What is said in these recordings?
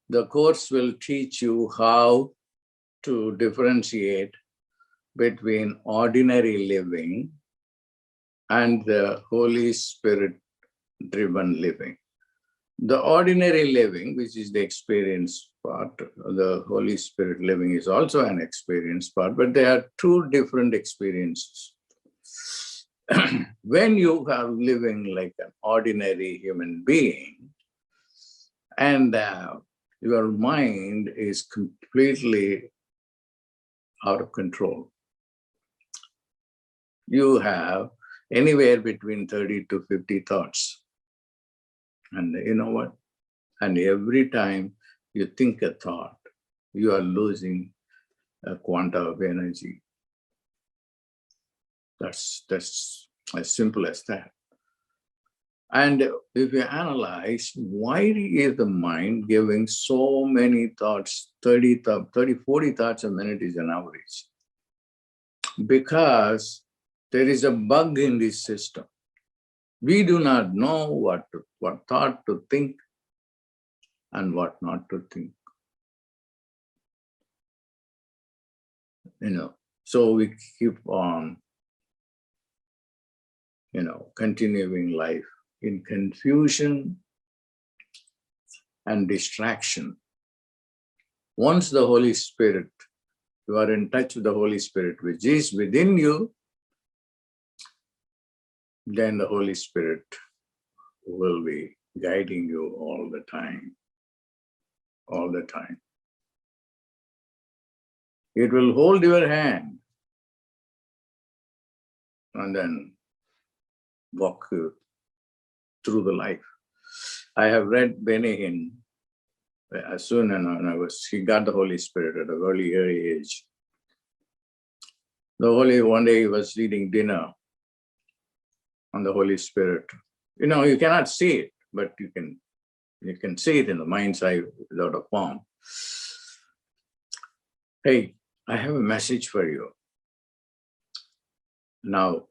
The course will teach you how to differentiate between ordinary living and the Holy Spirit driven living. The ordinary living, which is the experience part, the Holy Spirit living is also an experience part, but they are two different experiences. When you are living like an ordinary human being, and your mind is completely out of control, you have anywhere between 30 to 50 thoughts. And you know what? And every time you think a thought, you are losing a quanta of energy. That's as simple as that. And if you analyze, why is the mind giving so many thoughts, 30, 40 thoughts a minute is an average? Because there is a bug in this system. We do not know what thought to think and what not to think. So we keep on, continuing life in confusion and distraction. Once the Holy Spirit, you are in touch with the Holy Spirit, which is within you, then the Holy Spirit will be guiding you all the time. All the time. It will hold your hand and then walk you through the life. I have read Benny Hinn as soon as he got the Holy Spirit at a very early age. One day he was eating dinner on the Holy Spirit. You cannot see it, but you can see it in the mind's eye without a form. Hey, I have a message for you. Now,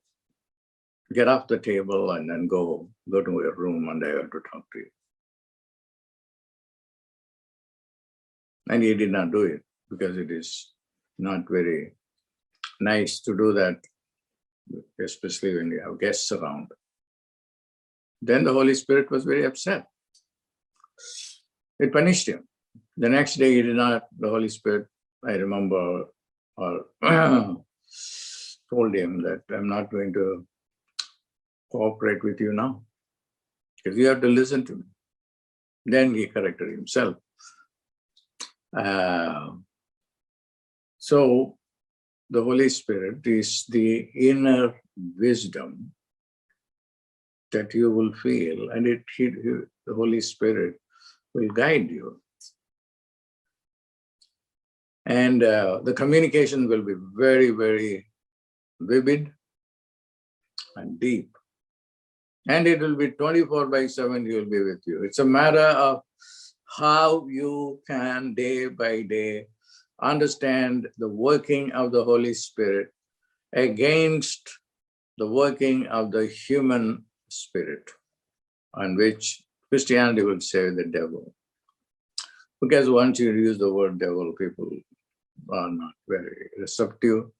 get off the table and then go to your room, and I have to talk to you. And he did not do it because it is not very nice to do that, especially when you have guests around. Then the Holy Spirit was very upset. It punished him. The next day he did not, the Holy Spirit, I remember, told him that I'm not going to cooperate with you now, because you have to listen to me. Then he corrected himself. So the Holy Spirit is the inner wisdom that you will feel, and the Holy Spirit will guide you. And the communication will be very, very vivid and deep. And it will be 24/7, he will be with you. It's a matter of how you can day by day understand the working of the Holy Spirit against the working of the human spirit, on which Christianity will say the devil. Because once you use the word devil, people are not very receptive.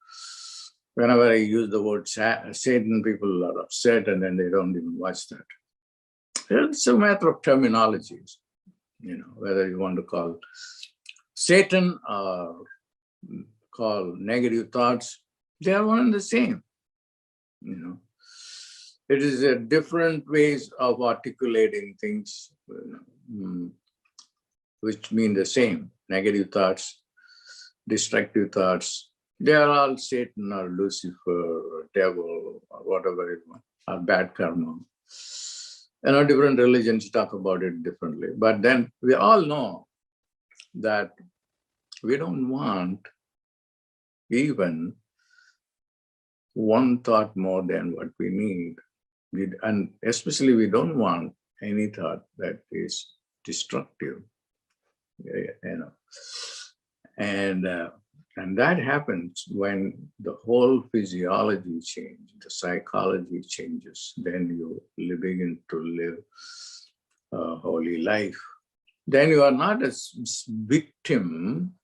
Whenever I use the word Satan, people are upset and then they don't even watch that. It's a matter of terminologies, whether you want to call Satan or call negative thoughts, they are one and the same. It is a different ways of articulating things, which mean the same. Negative thoughts, destructive thoughts, they are all Satan or Lucifer or devil or whatever it was, or bad karma. Different religions talk about it differently. But then we all know that we don't want even one thought more than what we need. And especially we don't want any thought that is destructive. And that happens when the whole physiology changes, the psychology changes. Then you begin to live a holy life. then you are not a victim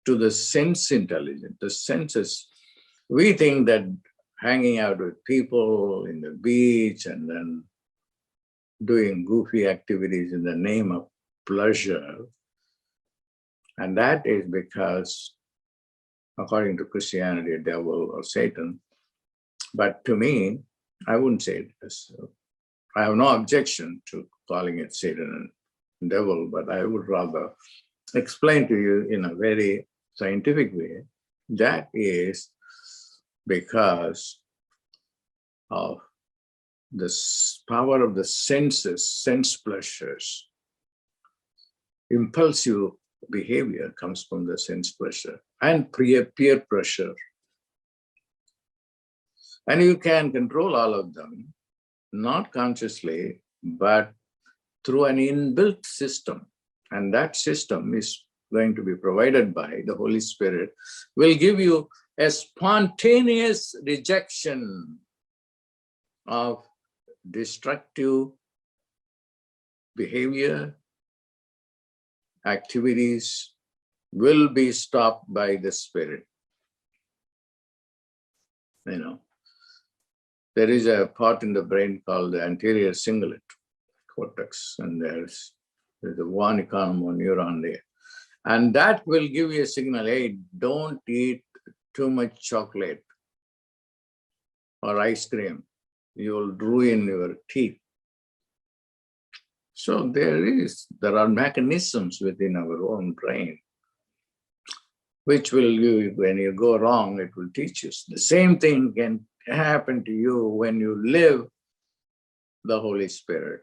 to the sense intelligence, the senses. We think that hanging out with people in the beach and then doing goofy activities in the name of pleasure, and that is because, according to Christianity, a devil or Satan. But to me, I wouldn't say it as, I have no objection to calling it Satan and devil, but I would rather explain to you in a very scientific way. That is because of the power of the senses, sense pleasures. Impulsive behavior comes from the sense pleasure and peer pressure. And you can control all of them, not consciously, but through an inbuilt system. And that system is going to be provided by the Holy Spirit, will give you a spontaneous rejection of destructive behavior, activities will be stopped by the Spirit. You know, there is a part in the brain called the anterior cingulate cortex, and there's a one economo neuron there. And that will give you a signal, hey, don't eat too much chocolate or ice cream. You'll ruin your teeth. So there are mechanisms within our own brain, which will, when you go wrong, it will teach us. The same thing can happen to you when you live the Holy Spirit.